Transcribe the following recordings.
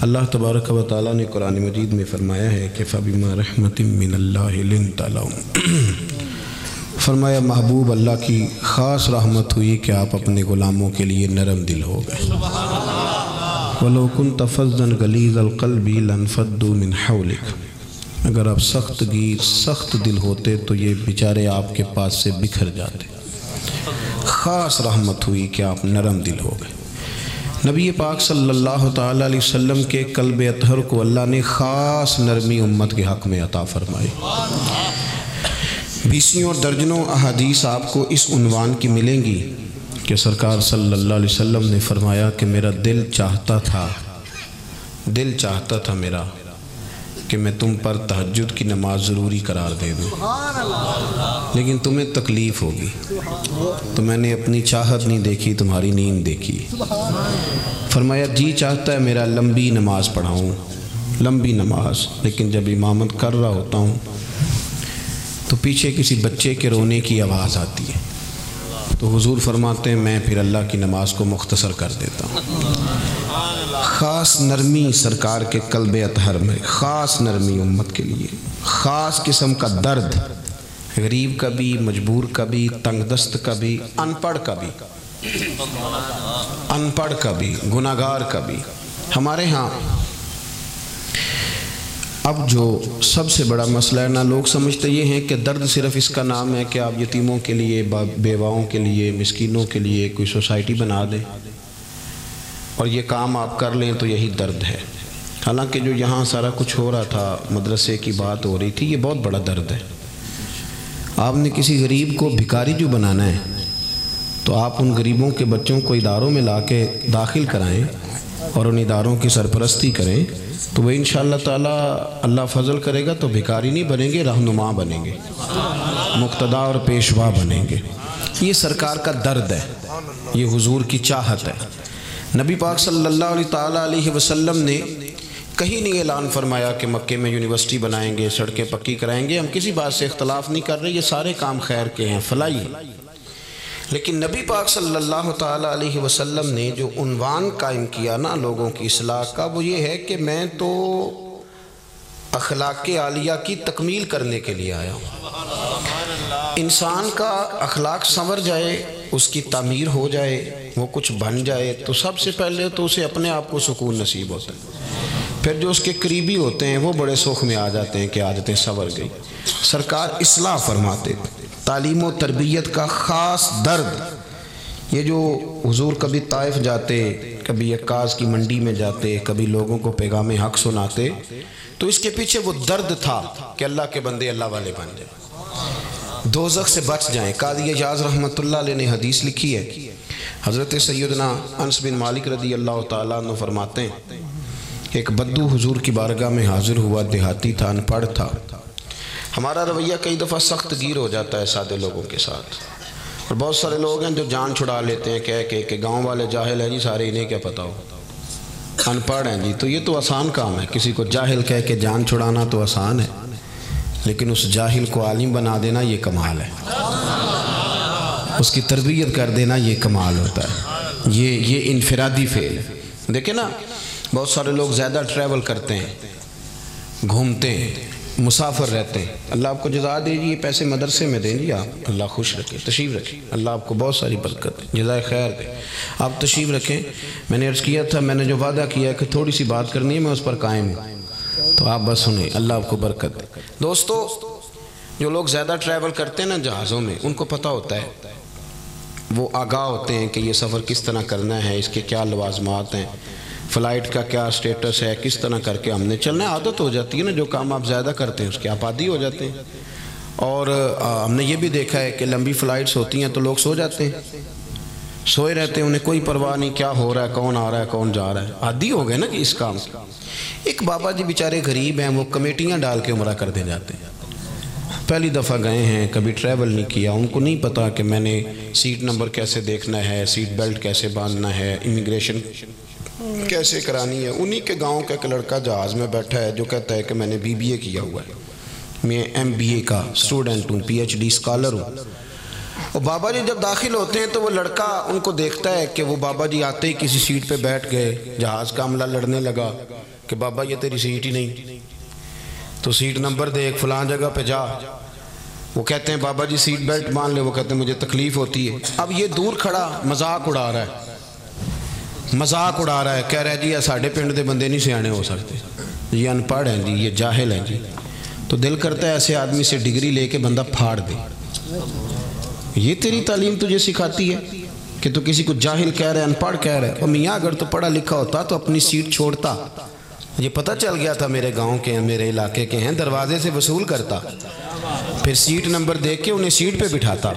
اللہ تبارک و تعالیٰ نے قرآن مجید میں فرمایا ہے کہ فَبِمَا رَحْمَةٍ مِّنَ اللَّهِ لِنْتَ لَهُمْ، فرمایا محبوب اللہ کی خاص رحمت ہوئی کہ آپ اپنے غلاموں کے لیے نرم دل ہو گئے۔ وَلَوْ كُنْتَ فَظًّا غَلِيظَ الْقَلْبِ لَانفَضُّوا مِنْ حَوْلِكَ، اگر آپ سخت دل ہوتے تو یہ بیچارے آپ کے پاس سے بکھر جاتے۔ خاص رحمت ہوئی کہ آپ نرم دل ہو گئے۔ نبی پاک صلی اللہ تعالیٰ علیہ وسلم کے قلب اطہر کو اللہ نے خاص نرمی امت کے حق میں عطا فرمائی۔ بیسیوں درجنوں احادیث آپ کو اس عنوان کی ملیں گی کہ سرکار صلی اللہ علیہ وسلم نے فرمایا کہ میرا دل چاہتا تھا میرا کہ میں تم پر تہجد کی نماز ضروری قرار دے دوں، لیکن تمہیں تکلیف ہوگی، تو میں نے اپنی چاہت نہیں دیکھی، تمہاری نیند دیکھی۔ فرمایا جی چاہتا ہے میرا لمبی نماز پڑھاؤں، لمبی نماز، لیکن جب امامت کر رہا ہوتا ہوں تو پیچھے کسی بچے کے رونے کی آواز آتی ہے، تو حضور فرماتے ہیں میں پھر اللہ کی نماز کو مختصر کر دیتا ہوں۔ خاص نرمی سرکار کے قلب اطہر میں، خاص نرمی امت کے لیے، خاص قسم کا درد، غریب کا بھی، مجبور کا بھی، تنگ دست کا بھی، ان پڑھ کا بھی، گناہگار کا بھی۔ ہمارے ہاں اب جو سب سے بڑا مسئلہ ہے نا، لوگ سمجھتے یہ ہیں کہ درد صرف اس کا نام ہے کہ آپ یتیموں کے لیے، بیواؤں کے لیے، مسکینوں کے لیے کوئی سوسائٹی بنا دیں اور یہ کام آپ کر لیں تو یہی درد ہے۔ حالانکہ جو یہاں سارا کچھ ہو رہا تھا، مدرسے کی بات ہو رہی تھی، یہ بہت بڑا درد ہے۔ آپ نے کسی غریب کو بھکاری جو بنانا ہے تو آپ ان غریبوں کے بچوں کو اداروں میں لا کے داخل کرائیں اور ان اداروں کی سرپرستی کریں، تو وہ انشاءاللہ تعالی اللہ فضل کرے گا تو بھکاری نہیں بنیں گے، رہنما بنیں گے، مقتدا اور پیشوا بنیں گے۔ یہ سرکار کا درد ہے، یہ حضور کی چاہت ہے۔ نبی پاک صلی اللہ علیہ وسلم نے کہیں نہیں اعلان فرمایا کہ مکے میں یونیورسٹی بنائیں گے، سڑکیں پکی کرائیں گے۔ ہم کسی بات سے اختلاف نہیں کر رہے، یہ سارے کام خیر کے ہیں، فلاحی ہیں، لیکن نبی پاک صلی اللہ تعالیٰ علیہ وسلم نے جو عنوان قائم کیا نا لوگوں کی اصلاح کا، وہ یہ ہے کہ میں تو اخلاق عالیہ کی تکمیل کرنے کے لیے آیا ہوں۔ انسان کا اخلاق سنور جائے، اس کی تعمیر ہو جائے، وہ کچھ بن جائے، تو سب سے پہلے تو اسے اپنے آپ کو سکون نصیب ہوتا ہے، پھر جو اس کے قریبی ہوتے ہیں وہ بڑے سکھ میں آ جاتے ہیں کہ عادتیں سنور گئی۔ سرکار اصلاح فرماتے، تعلیم و تربیت کا خاص درد۔ یہ جو حضور کبھی طائف جاتے، کبھی عکاظ کی منڈی میں جاتے، کبھی لوگوں کو پیغام حق سناتے، تو اس کے پیچھے وہ درد تھا کہ اللہ کے بندے اللہ والے بن جائیں، دوزخ سے بچ جائیں۔ قاضی اعجاز رحمۃ اللہ علیہ نے حدیث لکھی ہے، حضرت سیدنا انس بن مالک رضی اللہ تعالیٰ عنہ فرماتے ہیں کہ ایک بدو حضور کی بارگاہ میں حاضر ہوا، دیہاتی تھا، ان پڑھ تھا۔ ہمارا رویہ کئی دفعہ سخت گیر ہو جاتا ہے سادے لوگوں کے ساتھ، اور بہت سارے لوگ ہیں جو جان چھڑا لیتے ہیں کہہ کے کہ گاؤں والے جاہل ہیں جی سارے، انہیں کیا پتہ ہو، ان پڑھ ہیں جی۔ تو یہ تو آسان کام ہے، کسی کو جاہل کہہ کے جان چھڑانا تو آسان ہے، لیکن اس جاہل کو عالم بنا دینا یہ کمال ہے، اس کی تربیت کر دینا یہ کمال ہوتا ہے، یہ انفرادی فعل ہے۔ دیکھیں نا، بہت سارے لوگ زیادہ ٹریول کرتے ہیں، گھومتے ہیں، مسافر رہتے ہیں، اللہ آپ کو جزا دے جی، یہ پیسے مدرسے میں دیں جی، آپ اللہ خوش رکھیں، تشریف رکھیں، اللہ آپ کو بہت ساری برکت دے، جزائے خیر دے، آپ تشریف رکھیں۔ میں نے عرض کیا تھا، میں نے جو وعدہ کیا ہے کہ تھوڑی سی بات کرنی ہے، میں اس پر قائم ہوں، تو آپ بس سنیں، اللہ آپ کو برکت دے۔ دوستو، جو لوگ زیادہ ٹریول کرتے ہیں نا جہازوں میں، ان کو پتہ ہوتا ہے، وہ آگاہ ہوتے ہیں کہ یہ سفر کس طرح کرنا ہے، اس کے کیا لوازمات ہیں، فلائٹ کا کیا سٹیٹس ہے، کس طرح کر کے ہم نے چلنا ہے۔ عادت ہو جاتی ہے نا، جو کام آپ زیادہ کرتے ہیں اس کے آپ عادی ہو جاتے ہیں۔ اور ہم نے یہ بھی دیکھا ہے کہ لمبی فلائٹس ہوتی ہیں تو لوگ سو جاتے ہیں، سوئے رہتے ہیں، انہیں کوئی پرواہ نہیں کیا ہو رہا ہے، کون آ رہا ہے، کون جا رہا ہے، عادی ہو گئے نا کہ اس کام سے۔ ایک بابا جی بیچارے غریب ہیں، وہ کمیٹیاں ڈال کے عمرہ کر دے جاتے ہیں، پہلی دفعہ گئے ہیں، کبھی ٹریول نہیں کیا، ان کو نہیں پتا کہ میں نے سیٹ نمبر کیسے دیکھنا ہے، سیٹ بیلٹ کیسے باندھنا ہے، امیگریشن کیسے کرانی ہے۔ انہی کے گاؤں کا ایک لڑکا جہاز میں بیٹھا ہے جو کہتا ہے کہ میں نے BBA کیا ہوا ہے، میں MBA کا اسٹوڈنٹ ہوں، PhD اسکالر ہوں، اور بابا جی جب داخل ہوتے ہیں تو وہ لڑکا ان کو دیکھتا ہے کہ وہ بابا جی آتے ہی کسی سیٹ پہ بیٹھ گئے، جہاز کا عملہ لڑنے لگا کہ بابا یہ تیری سیٹ ہی نہیں، تو سیٹ نمبر دیکھ، فلاں جگہ پہ جا۔ وہ کہتے ہیں بابا جی سیٹ بیلٹ مان لے، وہ کہتے ہیں مجھے تکلیف ہوتی ہے۔ اب یہ دور کھڑا مذاق اڑا رہا ہے، کہہ رہا ہے جی ساڑھے پنڈ دے بندے نہیں سیانے ہو سکتے، یہ ان پڑھ ہیں جی، یہ جاہل ہیں جی۔ تو دل کرتا ہے ایسے آدمی سے ڈگری لے کے بندہ پھاڑ دے۔ یہ تیری تعلیم تجھے سکھاتی ہے کہ تو کسی کو جاہل کہہ رہے، ان پڑھ کہہ رہے؟ اور میاں اگر تو پڑھا لکھا ہوتا تو اپنی سیٹ چھوڑتا، یہ پتہ چل گیا تھا میرے گاؤں کے ہیں، میرے علاقے کے ہیں، دروازے سے وصول کرتا، پھر سیٹ نمبر دیکھ کے انہیں سیٹ پہ بٹھاتا،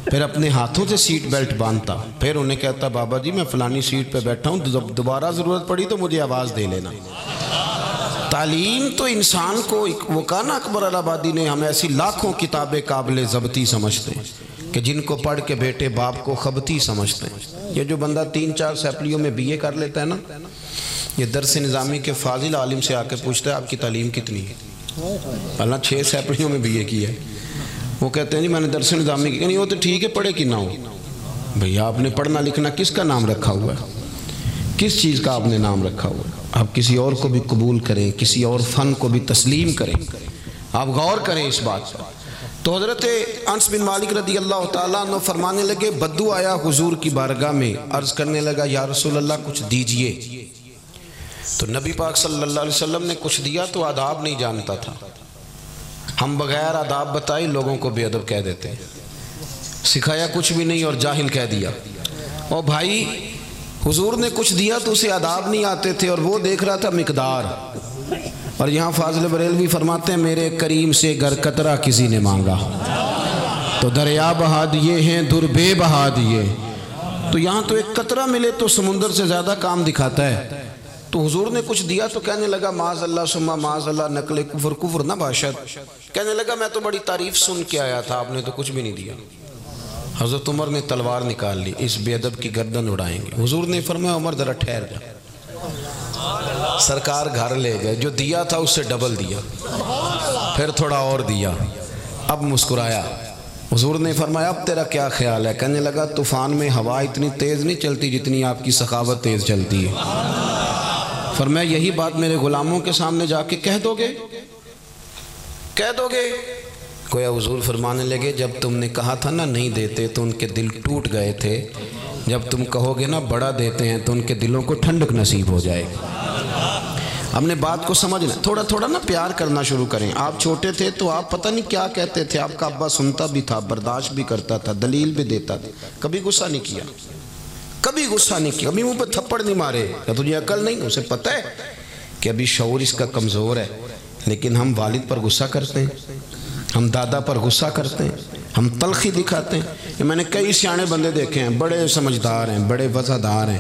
پھر اپنے ہاتھوں سے سیٹ بیلٹ باندھتا، پھر انہیں کہتا بابا جی میں فلانی سیٹ پہ بیٹھا ہوں، دوبارہ ضرورت پڑی تو مجھے آواز دے لینا۔ تعلیم تو انسان کو، وہ کہا نا اکبر الہآبادی نے، ہم ایسی لاکھوں کتابیں قابل ضبطی سمجھتے ہیں کہ جن کو پڑھ کے بیٹے باپ کو خبتی سمجھتے ہیں۔ یہ جو بندہ 3-4 سیپلیوں میں BA کر لیتا ہے نا، یہ درس نظامی کے فاضل عالم سے آ کے پوچھتا ہے آپ کی تعلیم کتنی ہے؟ اللہ 6 سیپلیوں میں BA کی ہے۔ وہ کہتے ہیں جی میں نے درس نظامی کی، نہیں وہ تو ٹھیک ہے، پڑھے کی نہ ہو بھئی، آپ نے پڑھنا لکھنا کس کا نام رکھا ہوا ہے؟ کس چیز کا آپ نے نام رکھا ہوا ہے؟ آپ کسی اور کو بھی قبول کریں، کسی اور فن کو بھی تسلیم کریں، آپ غور کریں اس بات پر۔ تو حضرت انس بن مالک رضی اللہ تعالیٰ عنہ فرمانے لگے، بدو آیا حضور کی بارگاہ میں، عرض کرنے لگا یا رسول اللہ کچھ دیجئے۔ تو نبی پاک صلی اللہ علیہ وسلم نے کچھ دیا تو آداب نہیں جانتا تھا، ہم بغیر آداب بتائے لوگوں کو بے ادب کہہ دیتے ہیں، سکھایا کچھ بھی نہیں اور جاہل کہہ دیا۔ اور بھائی حضور نے کچھ دیا تو اسے آداب نہیں آتے تھے، اور وہ دیکھ رہا تھا مقدار۔ اور یہاں فاضل بریلوی فرماتے ہیں میرے کریم سے گر قطرہ کسی نے مانگا تو دریا بہا دیے ہیں، در بے بہا دیے۔ تو یہاں تو ایک قطرہ ملے تو سمندر سے زیادہ کام دکھاتا ہے۔ تو حضور نے کچھ دیا تو کہنے لگا معاذ اللہ ثم معاذ اللہ، نقل کفر نہ باشد۔ کہنے لگا میں تو بڑی تعریف سن کے آیا تھا، آپ نے تو کچھ بھی نہیں دیا۔ حضرت عمر نے تلوار نکال لی، اس بے ادب کی گردن اڑائیں گے۔ حضور نے فرمایا عمر ذرا ٹھہر جا۔ سرکار گھر لے گئے، جو دیا تھا اس سے ڈبل دیا، پھر تھوڑا اور دیا، اب مسکرایا۔ حضور نے فرمایا اب تیرا کیا خیال ہے؟ کہنے لگا طوفان میں ہوا اتنی تیز نہیں چلتی جتنی آپ کی سخاوت تیز چلتی ہے۔ فرمایا یہی بات میرے غلاموں کے سامنے جا کے کہہ دو گے؟ گویا حضور فرمانے لگے جب تم نے کہا تھا نا نہیں دیتے تو ان کے دل ٹوٹ گئے تھے، جب تم کہو گے نا بڑا دیتے ہیں تو ان کے دلوں کو ٹھنڈک نصیب ہو جائے گی۔ ہم نے بات کو سمجھنا، تھوڑا تھوڑا نا پیار کرنا شروع کریں۔ آپ چھوٹے تھے تو آپ پتہ نہیں کیا کہتے تھے، آپ کا ابا سنتا بھی تھا، برداشت بھی کرتا تھا، دلیل بھی دیتا تھا، کبھی غصہ نہیں کیا، کبھی منہ پہ تھپڑ نہیں مارے کہ تجھے عقل نہیں۔ اسے پتہ ہے کہ ابھی شعور اس کا کمزور ہے، لیکن ہم والد پر غصہ کرتے ہیں، ہم دادا پر غصہ کرتے ہیں، ہم تلخی دکھاتے ہیں۔ میں نے کئی سیانے بندے دیکھے ہیں، بڑے سمجھدار ہیں، بڑے وفادار ہیں،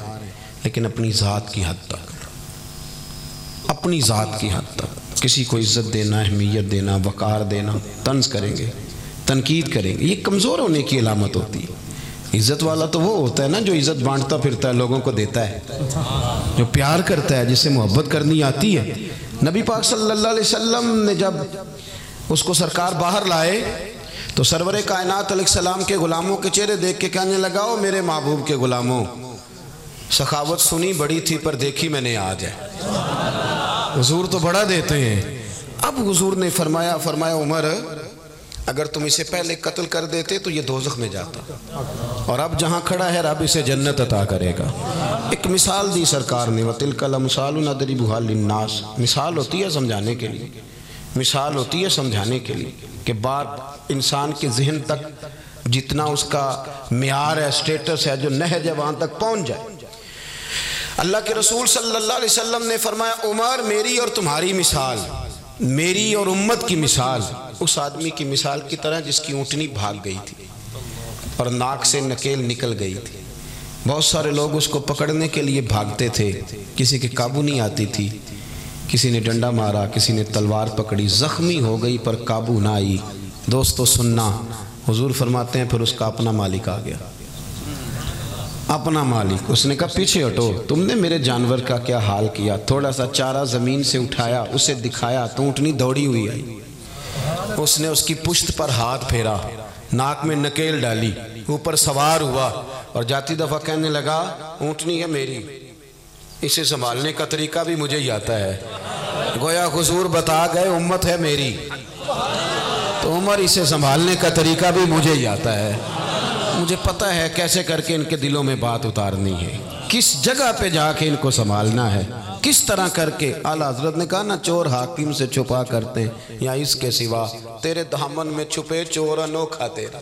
لیکن اپنی ذات کی حد تک، اپنی ذات کی حد تک کسی کو عزت دینا، اہمیت دینا، وقار دینا، طنز کریں گے، تنقید کریں گے، یہ کمزور ہونے کی علامت ہوتی ہے۔ عزت والا تو وہ ہوتا ہے نا جو عزت بانٹتا پھرتا ہے، لوگوں کو دیتا ہے، جو پیار کرتا ہے، جس سے محبت کرنی آتی ہے۔ نبی پاک صلی اللہ علیہ وسلم نے جب اس کو سرکار باہر لائے تو سرور کائنات علیہ السلام کے غلاموں کے چہرے دیکھ کے کہنے لگا او میرے محبوب کے غلاموں، سخاوت سنی بڑی تھی پر دیکھی میں نے آج ہے۔ حضور تو بڑا دیتے ہیں۔ اب حضور نے فرمایا عمر اگر تم اسے پہلے قتل کر دیتے تو یہ دوزخ میں جاتا، اور اب جہاں کھڑا ہے رب اسے جنت عطا کرے گا۔ ایک مثال دی سرکار نے، وَتِلْكَ الْأَمْثَالُ نَضْرِبُهَا لِلنَّاسِ، مثال ہوتی ہے سمجھانے کے لیے، مثال ہوتی ہے سمجھانے کے لیے کہ بات انسان کے ذہن تک جتنا اس کا معیار ہے، سٹیٹس ہے، جو نہج ہے، وہاں تک پہنچ جائے۔ اللہ کے رسول صلی اللہ علیہ وسلم نے فرمایا عمر میری اور تمہاری مثال، میری اور امت کی مثال اس آدمی کی مثال کی طرح جس کی اونٹنی بھاگ گئی تھی اور ناک سے نکیل نکل گئی تھی۔ بہت سارے لوگ اس کو پکڑنے کے لیے بھاگتے تھے، کسی کے قابو نہیں آتی تھی، کسی نے ڈنڈا مارا، کسی نے تلوار پکڑی، زخمی ہو گئی پر قابو نہ آئی۔ دوستو سننا، حضور فرماتے ہیں پھر اس کا اپنا مالک آ گیا، اپنا مالک۔ اس نے کہا پیچھے ہٹو، تم نے میرے جانور کا کیا حال کیا، تھوڑا سا چارہ زمین سے اٹھایا، اسے دکھایا تو اونٹنی دوڑی ہوئی آئی، اس نے اس کی پشت پر ہاتھ پھیرا، ناک میں نکیل ڈالی، اوپر سوار ہوا اور جاتی دفعہ کہنے لگا اونٹنی ہے میری، اسے سنبھالنے کا طریقہ بھی مجھے ہی آتا ہے۔ گویا حضور بتا گئے امت ہے میری، تو عمر اسے سنبھالنے کا طریقہ بھی مجھے ہی آتا ہے، مجھے پتہ ہے کیسے کر کے ان کے دلوں میں بات اتارنی ہے، کس جگہ پہ جا کے ان کو سنبھالنا ہے، کس طرح کر کے۔ اعلیٰ حضرت نے کہا نا چور حاکم سے چھپا کرتے یا اس کے سوا، تیرے دامن میں چھپے چور انوکھا تیرا،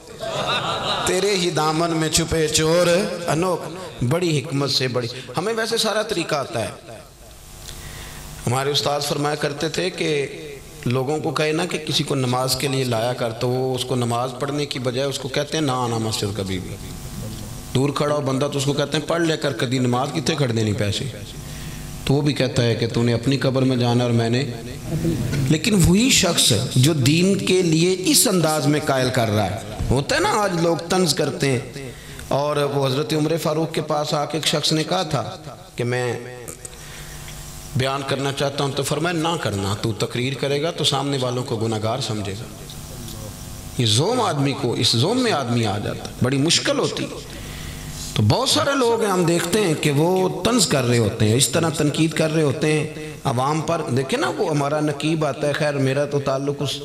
تیرے ہی دامن میں چھپے چور انوکھا۔ بڑی حکمت سے بڑی، ہمیں ویسے سارا طریقہ آتا ہے۔ ہمارے استاد فرمایا کرتے تھے کہ لوگوں کو کہے نا کہ کسی کو نماز کے لیے لایا کر، تو وہ اس کو نماز پڑھنے کی بجائے اس کو کہتے ہیں نہ آنا مسجد کبھی بھی۔ دور کھڑا ہو بندہ تو اس کو کہتے ہیں پڑھ لے کر کدی نماز کتنے کھڑ دینی پیسے، تو وہ بھی کہتا ہے کہ تو نے اپنی قبر میں جانا اور میں نے۔ لیکن وہی شخص جو دین کے لیے اس انداز میں قائل کر رہا ہے، ہوتا ہے نا آج لوگ طنز کرتے ہیں، اور وہ حضرت عمر فاروق کے پاس آ کے ایک شخص نے کہا تھا کہ میں بیان کرنا چاہتا ہوں، تو فرمایا نہ کرنا، تو تقریر کرے گا تو سامنے والوں کو گناہگار سمجھے گا۔ یہ زوم آدمی کو، اس زوم میں آدمی آ جاتا ہے، بڑی مشکل ہوتی۔ تو بہت سارے لوگ ہیں ہم دیکھتے ہیں کہ وہ طنز کر رہے ہوتے ہیں، اس طرح تنقید کر رہے ہوتے ہیں عوام پر۔ دیکھیں نا وہ ہمارا نقیب آتا ہے، خیر میرا تو تعلق اس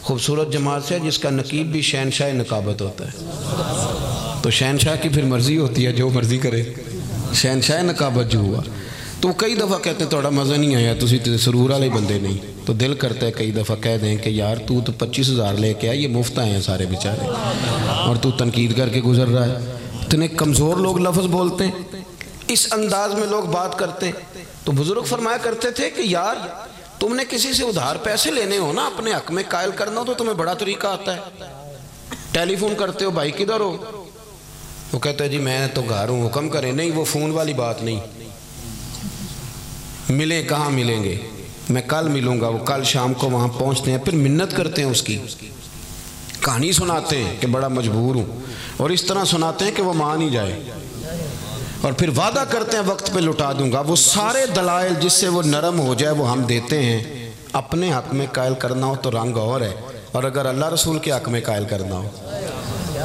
خوبصورت جماعت سے ہے جس کا نقیب بھی شہنشاہ نقابت ہوتا ہے، تو شہنشاہ کی پھر مرضی ہوتی ہے جو مرضی کرے، شہنشاہ نقابت جو ہوا۔ تو کئی دفعہ کہتے ہیں تھوڑا مزہ نہیں آیا، تسی تے سرور والے بندے نہیں، تو دل کرتا ہے کئی دفعہ کہہ دیں کہ یار تو 25,000 لے کے آیا، یہ مفت آئے ہیں سارے بیچارے، اور تو تنقید کر کے گزر رہا ہے۔ اتنے کمزور لوگ لفظ بولتے ہیں، اس انداز میں لوگ بات کرتے ہیں۔ تو بزرگ فرمایا کرتے تھے کہ یار تم نے کسی سے ادھار پیسے لینے ہو نا، اپنے حق میں قائل کرنا ہو تو تمہیں بڑا طریقہ آتا ہے۔ ٹیلی فون کرتے ہو، بھائی کدھر ہو؟ وہ کہتا ہے جی میں تو گھر ہوں، حکم کریں۔ نہیں، وہ فون والی بات نہیں، ملیں کہاں ملیں گے، میں کل ملوں گا۔ وہ کل شام کو وہاں پہنچتے ہیں، پھر منت کرتے ہیں، اس کی کہانی سناتے ہیں کہ بڑا مجبور ہوں، اور اس طرح سناتے ہیں کہ وہ مان ہی جائے، اور پھر وعدہ کرتے ہیں وقت پہ لٹا دوں گا۔ وہ سارے دلائل جس سے وہ نرم ہو جائے وہ ہم دیتے ہیں۔ اپنے حق میں قائل کرنا ہو تو رنگ اور ہے، اور اگر اللہ رسول کے حق میں قائل کرنا ہو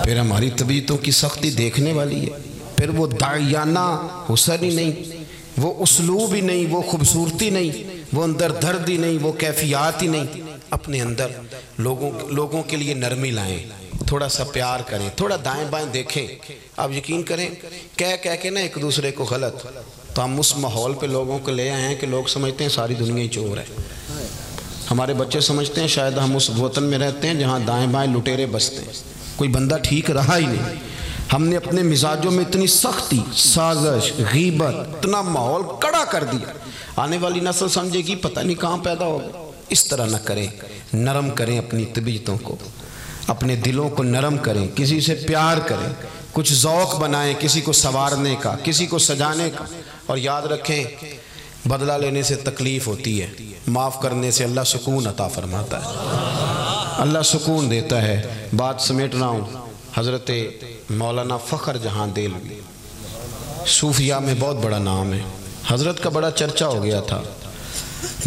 پھر ہماری طبیعتوں کی سختی دیکھنے والی ہے۔ پھر وہ داعیانہ حسن ہی نہیں، وہ اسلوب ہی نہیں، وہ خوبصورتی نہیں، وہ اندر درد ہی نہیں، وہ کیفیات ہی نہیں۔ اپنے اندر لوگوں کے لیے نرمی لائیں، تھوڑا سا پیار کریں، تھوڑا دائیں بائیں دیکھیں۔ آپ یقین کریں کہہ کے نا ایک دوسرے کو غلط، تو ہم اس ماحول پہ لوگوں کو لے آئے ہیں کہ لوگ سمجھتے ہیں ساری دنیا ہی چور ہے۔ ہمارے بچے سمجھتے ہیں شاید ہم اس وطن میں رہتے ہیں جہاں دائیں بائیں لٹیرے بستے ہیں، کوئی بندہ ٹھیک رہا ہی نہیں۔ ہم نے اپنے مزاجوں میں اتنی سختی، سازش، غیبت، اتنا ماحول کڑا کر دیا، آنے والی نسل سمجھے گی پتہ نہیں کہاں پیدا ہوگا۔ اس طرح نہ کریں، نرم کریں اپنی طبیعتوں کو، اپنے دلوں کو نرم کریں، کسی سے پیار کریں، کچھ ذوق بنائیں، کسی کو سنوارنے کا، کسی کو سجانے کا۔ اور یاد رکھیں بدلہ لینے سے تکلیف ہوتی ہے، معاف کرنے سے اللہ سکون عطا فرماتا ہے، اللہ سکون دیتا ہے۔ بات سمیٹ رہا ہوں، حضرت مولانا فخر جہاں دہلوی صوفیاء میں بہت بڑا نام ہے، حضرت کا بڑا چرچا ہو گیا تھا،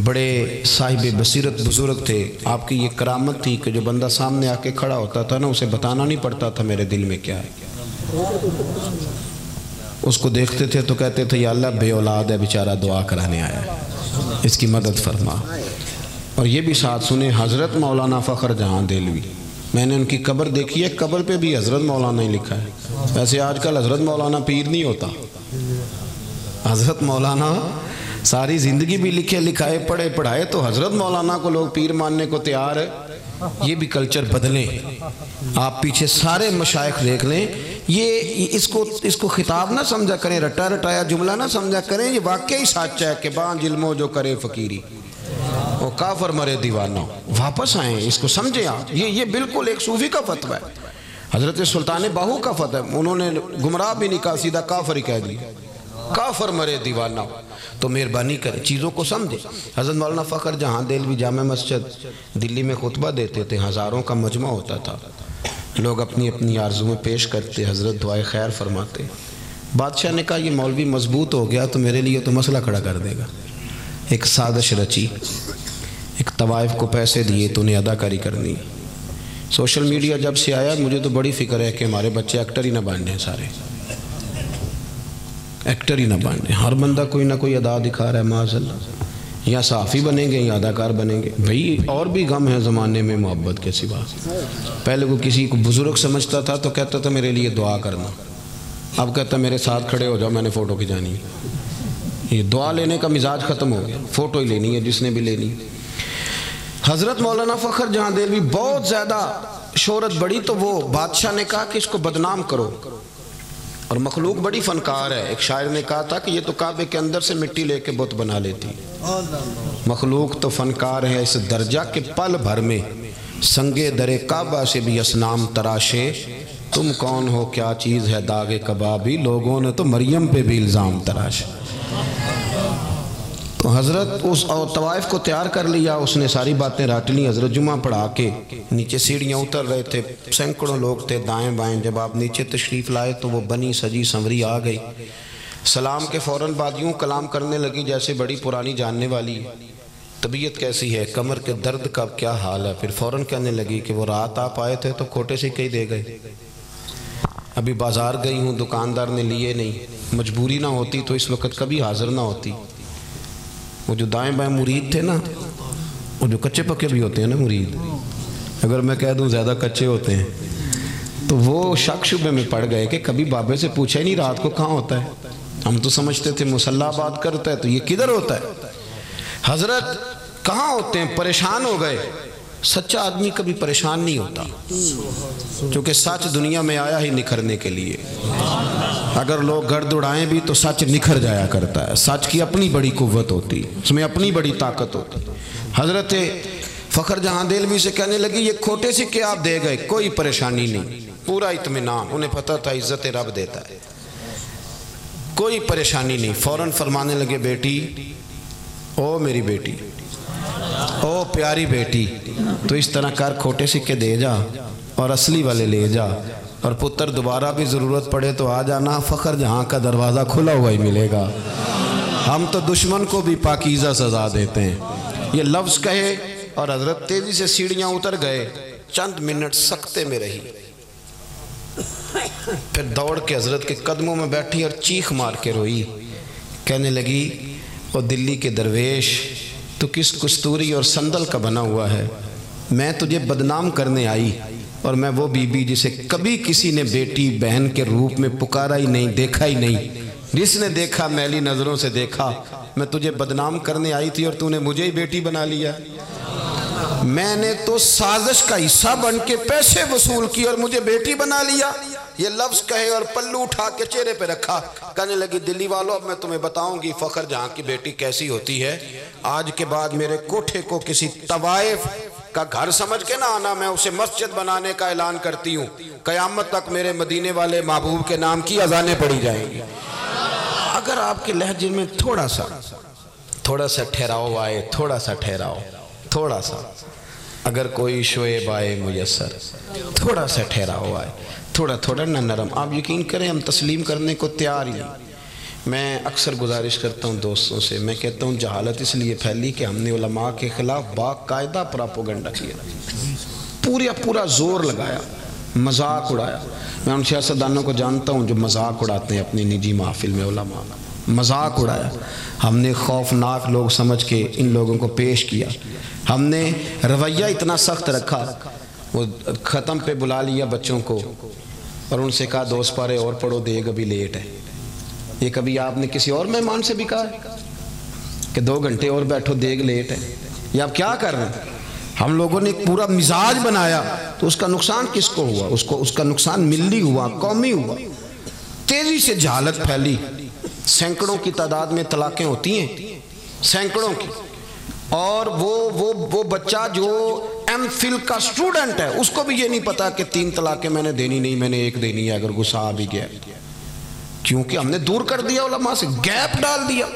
بڑے صاحب بصیرت بزرگ تھے۔ آپ کی یہ کرامت تھی کہ جو بندہ سامنے آ کے کھڑا ہوتا تھا نا، اسے بتانا نہیں پڑتا تھا میرے دل میں کیا ہے، اس کو دیکھتے تھے تو کہتے تھے یا اللہ بے اولاد ہے بیچارہ، دعا کرانے آیا ہے، اس کی مدد فرما۔ اور یہ بھی ساتھ سنیں حضرت مولانا فخر جہاں دہلوی، میں نے ان کی قبر دیکھی ہے، قبر پہ بھی حضرت مولانا ہی لکھا ہے۔ ویسے آج کل حضرت مولانا پیر نہیں ہوتا، حضرت مولانا ساری زندگی بھی لکھے لکھائے پڑھے پڑھائے، تو حضرت مولانا کو لوگ پیر ماننے کو تیار ہے۔ یہ بھی کلچر بدلیں، آپ پیچھے سارے مشائخ دیکھ لیں، یہ اس کو خطاب نہ سمجھا کریں، رٹا رٹایا جملہ نہ سمجھا کریں، یہ واقعی سچ ہے کہ بان علمو جو کرے فقیری وہ کافر مرے دیوانہ۔ واپس آئیں، اس کو سمجھیں آپ، یہ بالکل ایک صوفی کا فتوہ ہے، حضرت سلطان باہو کا فتوہ ہے، انہوں نے گمراہ بھی نہیں کہا، سیدھا کافر ہی کہہ دیا، کافر مرے دیوانہ۔ تو مہربانی کریں، چیزوں کو سمجھیں۔ حضرت مولانا فخر جہاں دہلوی جامع مسجد دلی میں خطبہ دیتے تھے، ہزاروں کا مجمع ہوتا تھا، لوگ اپنی اپنی آرزویں پیش کرتے، حضرت دعائے خیر فرماتے۔ بادشاہ نے کہا یہ مولوی مضبوط ہو گیا تو میرے لیے تو مسئلہ کھڑا کر دے گا۔ ایک سازش رچی، ایک طوائف کو پیسے دیے تو انہیں ادا کاری کرنی، سوشل میڈیا جب سے آیا مجھے تو بڑی فکر ہے کہ ہمارے بچے ایکٹر ہی نہ بن جائیں، سارے ایکٹر ہی نہ بن جائیں۔ ہر بندہ کوئی نہ کوئی ادا دکھا رہا ہے معاذ اللہ، یا صحافی بنیں گے یا اداکار بنیں گے۔ بھئی اور بھی غم ہے زمانے میں محبت کے سوا۔ پہلے وہ کسی کو بزرگ سمجھتا تھا تو کہتا تھا میرے لیے دعا کرنا، اب کہتا میرے ساتھ کھڑے ہو جاؤ میں نے فوٹو کھینچانی ہے۔ یہ دعا لینے کا مزاج ختم ہو گیا، فوٹو ہی لینی ہے جس نے بھی لینی۔ حضرت مولانا فخر جہاں دہلوی بہت زیادہ شہرت بڑی تو وہ بادشاہ نے کہا کہ اس کو بدنام کرو، اور مخلوق بڑی فنکار ہے۔ ایک شاعر نے کہا تھا کہ یہ تو کعبے کے اندر سے مٹی لے کے بت بنا لیتی، مخلوق تو فنکار ہے اس درجہ کے پل بھر میں سنگے در کعبہ سے بھی اسنام تراشے، تم کون ہو کیا چیز ہے داغ کبابی، لوگوں نے تو مریم پہ بھی الزام تراشے۔ تو حضرت اس طوائف کو تیار کر لیا، اس نے ساری باتیں رٹ لی۔ حضرت جمعہ پڑھا کے نیچے سیڑھیاں اتر رہے تھے، سینکڑوں لوگ تھے دائیں بائیں۔ جب آپ نیچے تشریف لائے تو وہ بنی سجی سنوری آ گئی، سلام کے فوراً بعد یوں کلام کرنے لگی جیسے بڑی پرانی جاننے والی۔ طبیعت کیسی ہے، کمر کے درد کا کیا حال ہے؟ پھر فوراً کہنے لگی کہ وہ رات آپ آئے تھے تو کھوٹے سے کہیں دے گئے، ابھی بازار گئی ہوں دکاندار نے لیے نہیں، مجبوری نہ ہوتی تو اس وقت کبھی حاضر نہ ہوتی۔ وہ جو دائیں بائیں مرید تھے نا، وہ جو کچے پکے بھی ہوتے ہیں نا مرید، اگر میں کہہ دوں زیادہ کچے ہوتے ہیں تو وہ شک شبے میں پڑ گئے کہ کبھی بابے سے پوچھا ہی نہیں رات کو کہاں ہوتا ہے، ہم تو سمجھتے تھے مصلی بات کرتا ہے تو یہ کدھر ہوتا ہے، حضرت کہاں ہوتے ہیں؟ پریشان ہو گئے۔ سچا آدمی کبھی پریشان نہیں ہوتا، کیونکہ سچ دنیا میں آیا ہی نکھرنے کے لیے۔ اگر لوگ گرد اڑائیں بھی تو سچ نکھر جایا کرتا ہے، سچ کی اپنی بڑی قوت ہوتی، اس میں اپنی بڑی طاقت ہوتی۔ حضرت فخر جہاں دہلوی سے کہنے لگی یہ کھوٹے سکے آپ دے گئے، کوئی پریشانی نہیں، پورا اطمینان، انہیں پتہ تھا عزت رب دیتا ہے، کوئی پریشانی نہیں۔ فوراً فرمانے لگے بیٹی، او میری بیٹی، او پیاری بیٹی، تو اس طرح کر کھوٹے سکے دے جا اور اصلی والے لے جا، اور پتر دوبارہ بھی ضرورت پڑے تو آ جانا، فخر جہاں کا دروازہ کھلا ہوا ہی ملے گا، ہم تو دشمن کو بھی پاکیزہ سزا دیتے ہیں۔ یہ لفظ کہے اور حضرت تیزی سے سیڑھیاں اتر گئے، چند منٹ سکتے میں رہی، پھر دوڑ کے حضرت کے قدموں میں بیٹھی اور چیخ مار کے روئی، کہنے لگی وہ دلی کے درویش تو کس کستوری اور سندل کا بنا ہوا ہے، میں تجھے بدنام کرنے آئی، اور میں وہ بی بی جسے کبھی کسی نے بیٹی بہن کے روپ میں پکارا ہی نہیں، دیکھا ہی نہیں، جس نے دیکھا میلی نظروں سے دیکھا، میں تجھے بدنام کرنے آئی تھی اور تو نے مجھے ہی بیٹی بنا لیا۔ میں نے تو سازش کا حصہ بن کے پیسے وصول کی اور مجھے بیٹی بنا لیا۔ یہ لفظ کہے اور پلو اٹھا کے چہرے پہ رکھا، کہنے لگی دلی والوں اب میں تمہیں بتاؤں گی فخر جہاں کی بیٹی کیسی ہوتی ہے، آج کے بعد میرے کوٹھے کو کسی طوائف کا گھر سمجھ کے نہ آنا، میں اسے مسجد بنانے کا اعلان کرتی ہوں، قیامت تک میرے مدینے والے محبوب کے نام کی اذانیں پڑھی جائیں گی۔ اگر آپ کے لہجے میں تھوڑا سا ٹھہراؤ آئے، تھوڑا سا اگر کوئی شعیب آئے میسر، تھوڑا سا ٹھہراؤ آئے، تھوڑا نہ نرم، آپ یقین کریں ہم تسلیم کرنے کو تیار ہی نہیں۔ میں اکثر گزارش کرتا ہوں دوستوں سے، میں کہتا ہوں جہالت اس لیے پھیلی کہ ہم نے علماء کے خلاف باقاعدہ پراپوگنڈا کیا، پورا زور لگایا، مذاق اڑایا۔ میں ان سیاستدانوں کو جانتا ہوں جو مذاق اڑاتے ہیں اپنی نجی محفل میں، علماء مذاق اڑایا، ہم نے خوفناک لوگ سمجھ کے ان لوگوں کو پیش کیا، ہم نے رویہ اتنا سخت رکھا، وہ ختم پہ بلا لیا بچوں کو اور ان سے کہا 2 سپارے اور پڑھو، دیگ ابھی لیٹ ہے۔ یہ کبھی آپ نے کسی اور مہمان سے بھی کہا ہے کہ 2 گھنٹے اور بیٹھو دیگ لیٹ ہے؟ یہ آپ کیا کر رہے ہیں؟ ہم لوگوں نے ایک پورا مزاج بنایا تو اس کا نقصان کس کو ہوا؟ اس کا نقصان ملی ہوا، قومی ہوا۔ تیزی سے جہالت پھیلی، سینکڑوں کی تعداد میں طلاقیں ہوتی ہیں، سینکڑوں کی، اور وہ بچہ جو ایم فل کا سٹوڈنٹ ہے اس کو بھی یہ نہیں پتا کہ 3 طلاقیں میں نے دینی نہیں، میں نے 1 دینی ہے اگر غصہ آ بھی گیا، کیونکہ ہم نے دور کر دیا علماء سے، گیپ ڈال دیا۔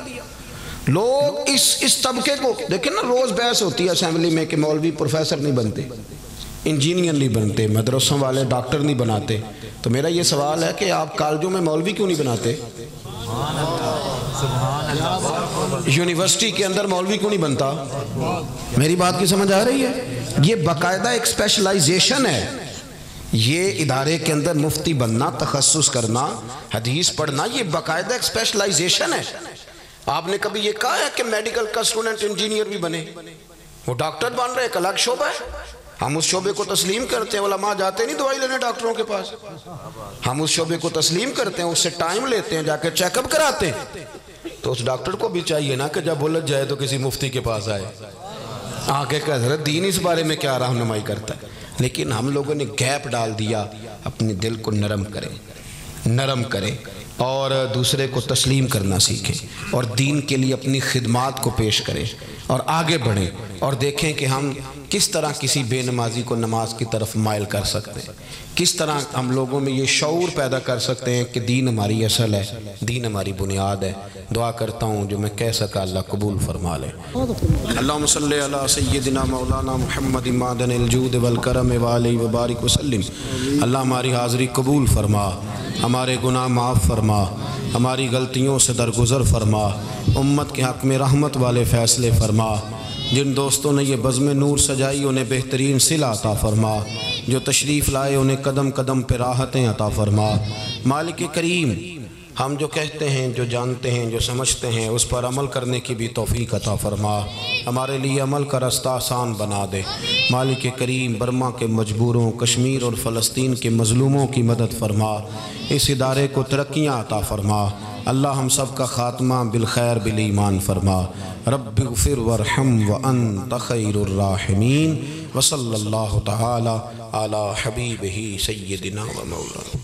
لوگ اس طبقے کو دیکھیں نا، روز بحث ہوتی ہے اسمبلی میں کہ مولوی پروفیسر نہیں بنتے، انجینئر نہیں بنتے، مدرسوں والے ڈاکٹر نہیں بناتے، تو میرا یہ سوال ہے کہ آپ کالجوں میں مولوی کیوں نہیں بناتے؟ یونیورسٹی کے اندر مولوی کیوں نہیں بنتا؟ میری بات کی سمجھ آ رہی ہے؟ یہ باقاعدہ ایک اسپیشلائزیشن ہے. یہ ادارے کے اندر مفتی بننا، تخصص کرنا، حدیث پڑھنا، یہ باقاعدہ ایک اسپیشلائزیشن ہے. آپ نے کبھی یہ کہا ہے کہ میڈیکل کا اسٹوڈنٹ انجینئر بھی بنے؟ وہ ڈاکٹر بن رہے، ایک الگ شعبہ ہے. ہم اس شعبے کو تسلیم کرتے ہیں. علماء جاتے نہیں دوائی لینے ڈاکٹروں کے پاس. ہم اس شعبے کو تسلیم کرتے ہیں، اس سے ٹائم لیتے ہیں، جا کے چیک اپ کراتے ہیں. تو اس ڈاکٹر کو بھی چاہیے نا کہ جب الجھ جائے تو کسی مفتی کے پاس آئے، آگے کہ حضرت دین اس بارے میں کیا رہنمائی کرتا ہے. لیکن ہم لوگوں نے گیپ ڈال دیا. اپنے دل کو نرم کریں اور دوسرے کو تسلیم کرنا سیکھیں اور دین کے لیے اپنی خدمات کو پیش کریں اور آگے بڑھیں اور دیکھیں کہ ہم کس طرح کسی بے نمازی کو نماز کی طرف مائل کر سکتے ہیں، کس طرح ہم لوگوں میں یہ شعور پیدا کر سکتے ہیں کہ دین ہماری اصل ہے، دین ہماری بنیاد ہے. دعا کرتا ہوں جو میں کہہ سکا اللہ قبول فرما لے. اللہم صلی علی سیدنا مولانا محمد معدن الجود والکرم وآلہ وبارک وسلم. اللہ ہماری حاضری قبول فرما، ہمارے گناہ معاف فرما، ہماری غلطیوں سے درگزر فرما، امت کے حق میں رحمت والے فیصلے فرما. جن دوستوں نے یہ بزم نور سجائی انہیں بہترین صلہ عطا فرما، جو تشریف لائے انہیں قدم قدم پہ راحتیں عطا فرما. مالک کریم، ہم جو کہتے ہیں، جو جانتے ہیں، جو سمجھتے ہیں، اس پر عمل کرنے کی بھی توفیق عطا فرما. ہمارے لیے عمل کا رستہ آسان بنا دے. مالک کریم، برما کے مجبوروں، کشمیر اور فلسطین کے مظلوموں کی مدد فرما. اس ادارے کو ترقیاں عطا فرما. اللہ ہم سب کا خاتمہ بالخیر بالایمان فرما. رب اغفر وارحم وانت خیر الراحمین. وصلی اللہ تعالی علی حبیبہ سیدنا و مولانا.